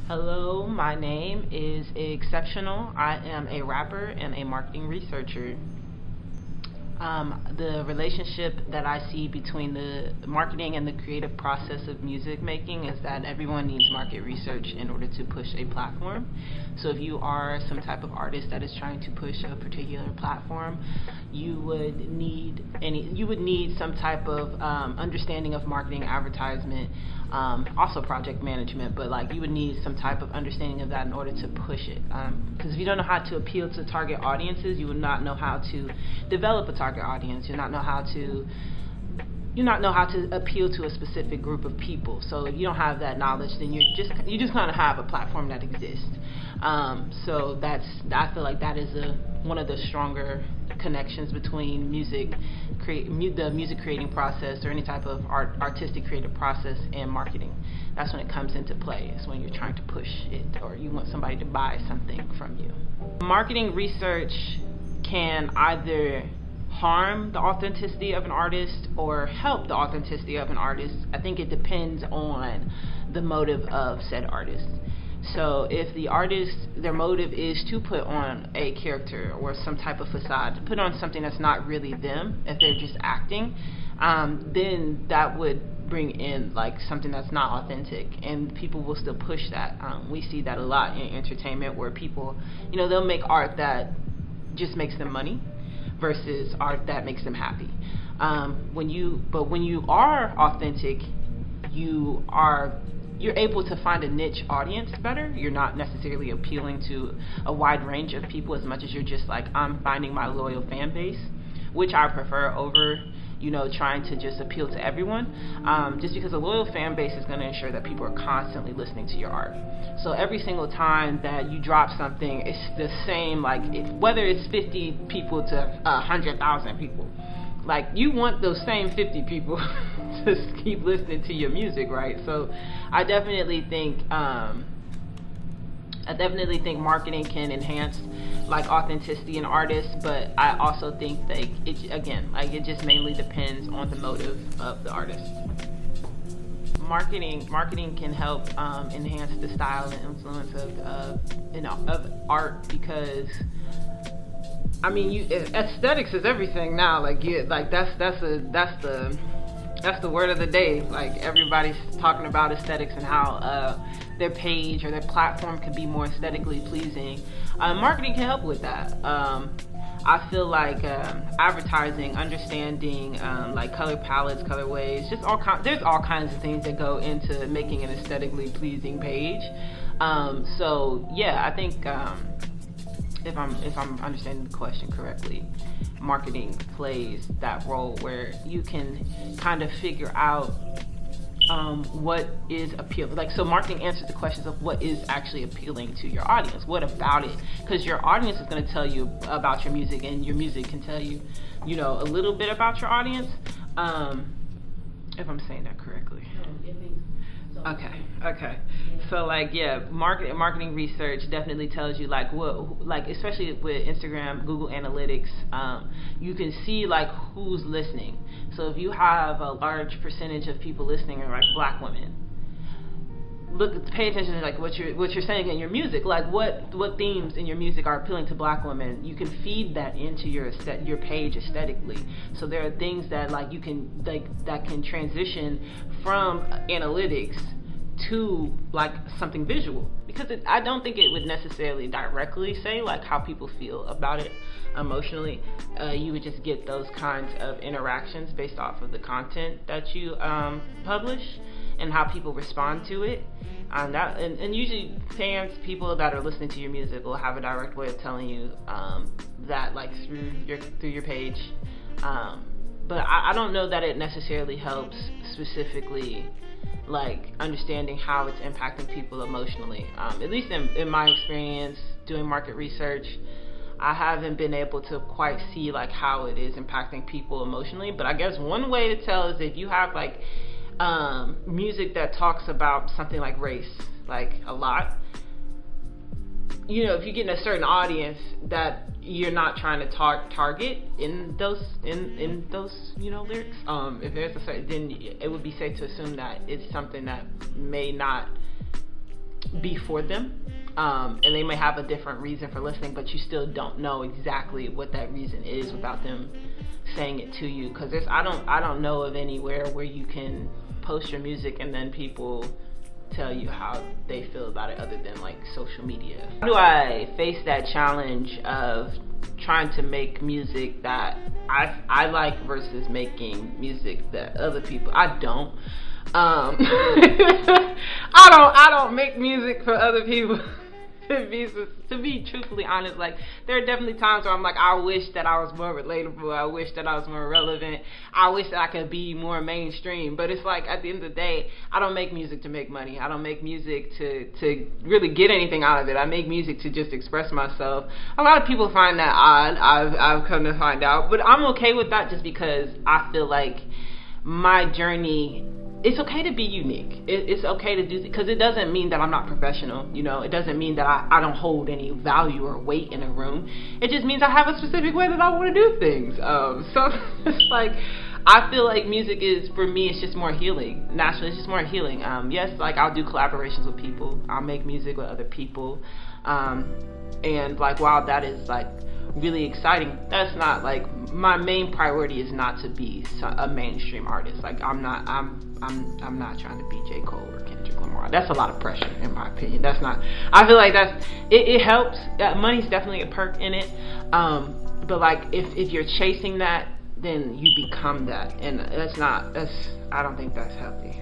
Hello, my name is Excepchonal. I am a rapper and a marketing researcher. The relationship that I see between the marketing and the creative process of music making is that everyone needs market research in order to push a platform. So if you are some type of artist that is trying to push a particular platform, you would need some type of understanding of marketing, advertisement, also project management, but like you would need some type of understanding of that in order to push it. Because if you don't know how to appeal to target audiences, you would not know how to develop a target audience. You not know how to appeal to a specific group of people. So if you don't have that knowledge, then you just kind of have a platform that exists. So I feel like that is one of the stronger connections between the music creating process or any type of artistic creative process and marketing. That's when it comes into play. It's when you're trying to push it or you want somebody to buy something from you. Marketing research can either harm the authenticity of an artist or help the authenticity of an artist. I think it depends on the motive of said artist. So if the artist, their motive is to put on a character or some type of facade, to put on something that's not really them, if they're just acting, then that would bring in like something that's not authentic, and people will still push that. We see that a lot in entertainment where people, they'll make art that just makes them money versus art that makes them happy. When you are authentic, you're able to find a niche audience better. You're not necessarily appealing to a wide range of people as much as you're just like, I'm finding my loyal fan base, which I prefer over trying to just appeal to everyone, just because a loyal fan base is going to ensure that people are constantly listening to your art. So every single time that you drop something, it's the same, like whether it's 50 people to 100,000 people, like you want those same 50 people to keep listening to your music, right? So I definitely think marketing can enhance like authenticity in artists, but I also think that it just mainly depends on the motive of the artist. Marketing can help enhance the style and influence of art, because aesthetics is everything now. That's the word of the day. Like everybody's talking about aesthetics and how their page or their platform could be more aesthetically pleasing. Marketing can help with that. I feel like advertising, understanding like color palettes, colorways, there's all kinds of things that go into making an aesthetically pleasing page. So yeah, I think if I'm understanding the question correctly, marketing plays that role where you can kind of figure out what is appealing. Like, so marketing answers the questions of what is actually appealing to your audience. What about it? Because your audience is going to tell you about your music, and your music can tell you, a little bit about your audience. If I'm saying that correctly. Okay. So marketing research definitely tells you especially with Instagram, Google Analytics, you can see like who's listening. So if you have a large percentage of people listening are like Black women, pay attention to like what you're saying in your music, like what themes in your music are appealing to Black women. You can feed that into your page aesthetically. So there are things that you can that can transition from analytics to like something visual, because I don't think it would necessarily directly say like how people feel about it emotionally. You would just get those kinds of interactions based off of the content that you publish and how people respond to it. And usually people that are listening to your music will have a direct way of telling you that like through your page. But I don't know that it necessarily helps specifically like understanding how it's impacting people emotionally. At least in my experience doing market research, I haven't been able to quite see like how it is impacting people emotionally. But I guess one way to tell is if you have like music that talks about something like race, like a lot, if you get in a certain audience that you're not trying to target in those lyrics, if there's a certain, then it would be safe to assume that it's something that may not be for them. And they may have a different reason for listening, but you still don't know exactly what that reason is without them saying it to you. Because I don't know of anywhere where you can post your music and then people tell you how they feel about it other than like social media. How do I face that challenge of trying to make music that I like versus making music that other people I don't. I don't make music for other people. To be truthfully honest, like there are definitely times where I'm like, I wish that I was more relatable, I wish that I was more relevant, I wish that I could be more mainstream. But it's like at the end of the day, I don't make music to make money. I don't make music to really get anything out of it. I make music to just express myself. A lot of people find that odd, I've come to find out, but I'm okay with that just because I feel like my journey, it's okay to be unique. It's okay to do, because it doesn't mean that I'm not professional. You know, it doesn't mean that I don't hold any value or weight in a room. It just means I have a specific way that I want to do things. So it's like, I feel like music is, for me, it's just more healing. Naturally, it's just more healing. Yes, like I'll do collaborations with people. I'll make music with other people. And like, while that is like really exciting, that's not like, my main priority is not to be a mainstream artist. Like I'm not trying to be J. Cole or Kendrick Lamar. That's a lot of pressure in my opinion. That's not, I feel like it helps. Money's definitely a perk in it. But like if you're chasing that, then you become that, and I don't think that's healthy.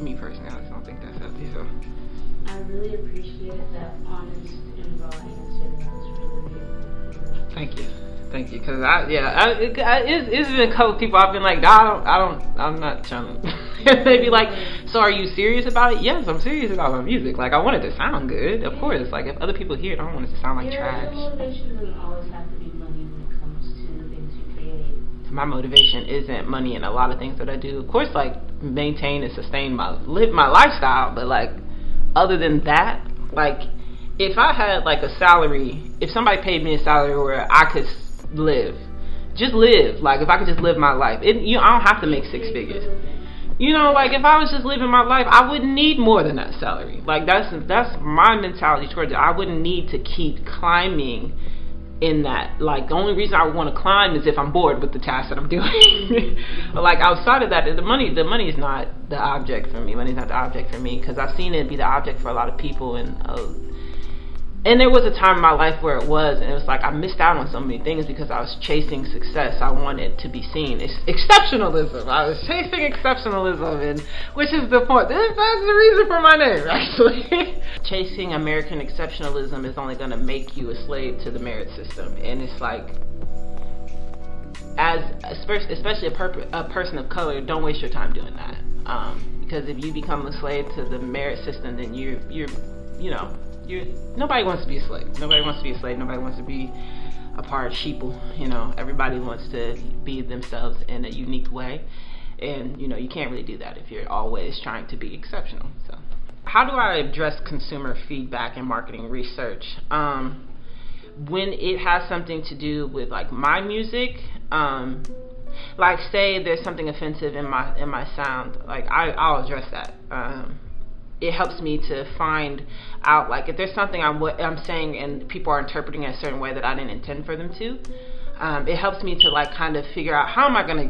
Me personally, I just don't think that's healthy. So I really appreciate that honest and raw answer. That was really beautiful. Thank you, because it's been a couple people I've been like, I'm not trying to. They be like, so are you serious about it? Yes, I'm serious about my music. Like, I want it to sound good, of course. Like, if other people hear it, I don't want it to sound like trash. Your motivation doesn't always have to be money when it comes to things you create. My motivation isn't money in a lot of things that I do. Of course, like, maintain and sustain live my lifestyle, but like, other than that, like, if I had like a salary, if somebody paid me a salary where I could just live, like if I could just live my life, I don't have to make six figures. You know, like if I was just living my life, I wouldn't need more than that salary. Like that's my mentality towards it. I wouldn't need to keep climbing in that. Like the only reason I want to climb is if I'm bored with the task that I'm doing. But like outside of that, the money is not the object for me. Money's not the object for me, because I've seen it be the object for a lot of people, and there was a time in my life where it was, and it was like I missed out on so many things because I was chasing success. I wanted to be seen. It's exceptionalism. I was chasing exceptionalism, and which is the point. That's the reason for my name, actually. Chasing American exceptionalism is only going to make you a slave to the merit system, and it's like, especially a person of color, don't waste your time doing that. Because if you become a slave to the merit system, then nobody wants to be a slave. Nobody wants to be a slave. Nobody wants to be a part of sheeple. You know, everybody wants to be themselves in a unique way, and you can't really do that if you're always trying to be exceptional. So, how do I address consumer feedback and marketing research? When it has something to do with like my music, like say there's something offensive in my sound, like I'll address that. It helps me to find out, like, if there's something I'm saying and people are interpreting it a certain way that I didn't intend for them to. It helps me to like kind of figure out how am I going to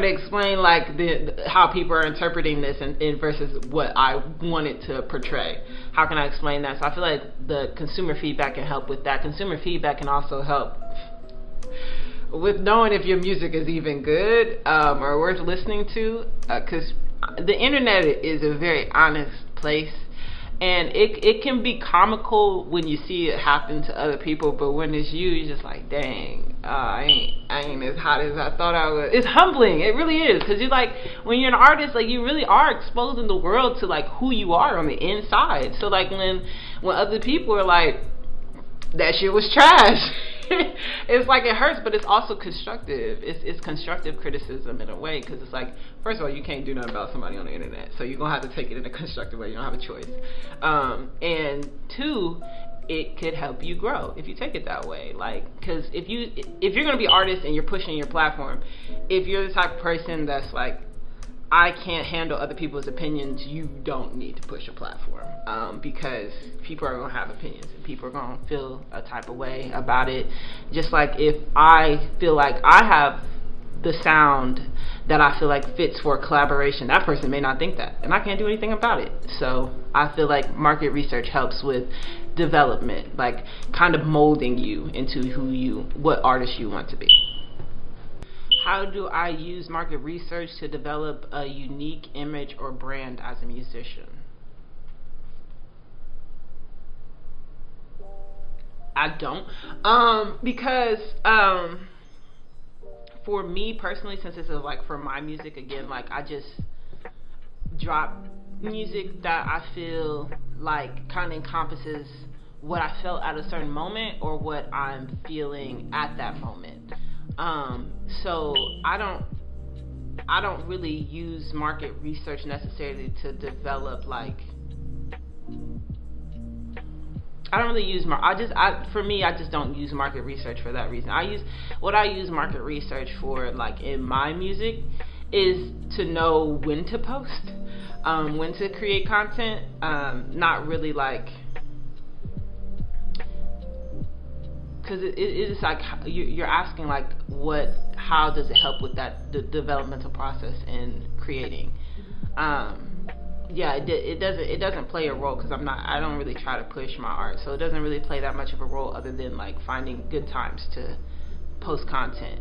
explain like how people are interpreting this and versus what I wanted to portray. How can I explain that? So I feel like the consumer feedback can help with that. Consumer feedback can also help with knowing if your music is even good or worth listening to, because the internet is a very honest place, and it can be comical when you see it happen to other people, but when it's you're just like, dang, I ain't as hot as I thought I was. It's humbling. It really is, because you're like, when you're an artist, like you really are exposing the world to like who you are on the inside. So like when other people are like, that shit was trash. It's like it hurts, but it's also constructive. It's constructive criticism in a way, because it's like, first of all, you can't do nothing about somebody on the internet, so you're gonna have to take it in a constructive way. You don't have a choice. And two, it could help you grow if you take it that way. Like, because if you're gonna be an artist and you're pushing your platform, if you're the type of person that's like, I can't handle other people's opinions, you don't need to push a platform, because people are going to have opinions and people are going to feel a type of way about it. Just like if I feel like I have the sound that I feel like fits for collaboration, that person may not think that, and I can't do anything about it. So I feel like market research helps with development, like kind of molding you into what artist you want to be. How do I use market research to develop a unique image or brand as a musician? I don't, because for me personally, since this is like for my music, again, like I just drop music that I feel like kind of encompasses what I felt at a certain moment or what I'm feeling at that moment. So I don't really use market research necessarily to develop like. I don't really use for me, I just don't use market research for that reason. I use market research for, like in my music, is to know when to post, when to create content. Not really like, because it is like you're asking like how does it help with the developmental process in creating. It doesn't play a role because I don't really try to push my art, so it doesn't really play that much of a role other than like finding good times to post content,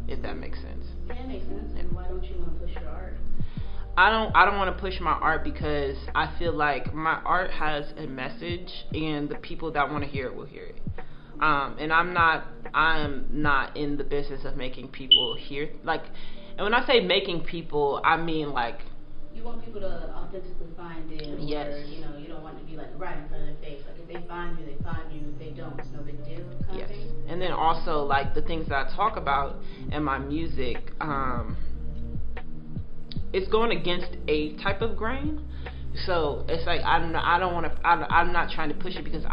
if that makes sense. Yeah, it makes sense. And why don't you want to push your art? I don't want to push my art because I feel like my art has a message and the people that want to hear it will hear it. And I am not in the business of making people hear, like, and when I say making people, I mean like, you want people to authentically find it, yes. Or, you don't want it to be like right in front of their face. Like if they find you, they find you. If they don't, it's no big deal. Yes. And then also like the things that I talk about in my music, it's going against a type of grain. So it's like I'm not trying to push it because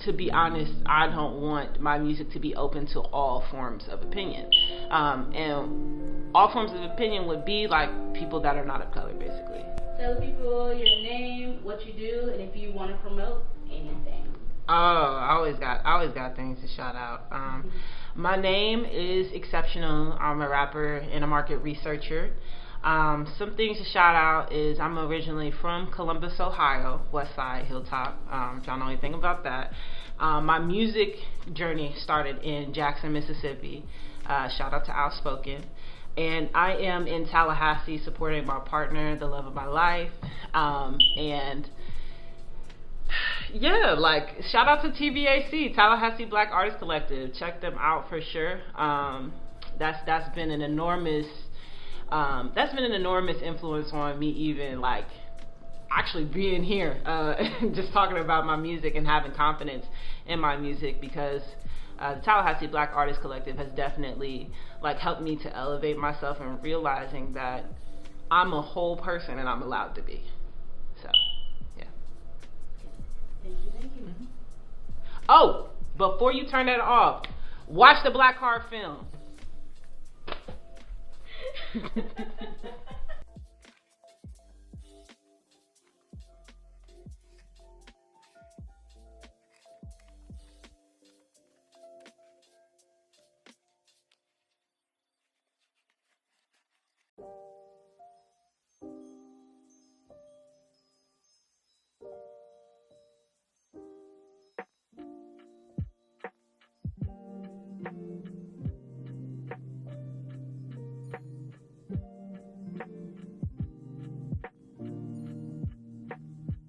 to be honest, I don't want my music to be open to all forms of opinion. And all forms of opinion would be like people that are not of color, basically. Tell people your name, what you do, and if you want to promote anything. Oh, I always got things to shout out. My name is Excepchonal. I'm a rapper and a market researcher. Some things to shout out is I'm originally from Columbus, Ohio, West Side, Hilltop. If y'all know anything about that. My music journey started in Jackson, Mississippi. Shout out to Outspoken. And I am in Tallahassee supporting my partner, the love of my life. And yeah, like shout out to TBAC, Tallahassee Black Artist Collective. Check them out for sure. That's been an enormous influence on me, even like actually being here, just talking about my music and having confidence in my music, because the Tallahassee Black Artist Collective has definitely like helped me to elevate myself and realizing that I'm a whole person and I'm allowed to be. So yeah. Thank you. Mm-hmm. Oh, before you turn that off, watch the Black Card film.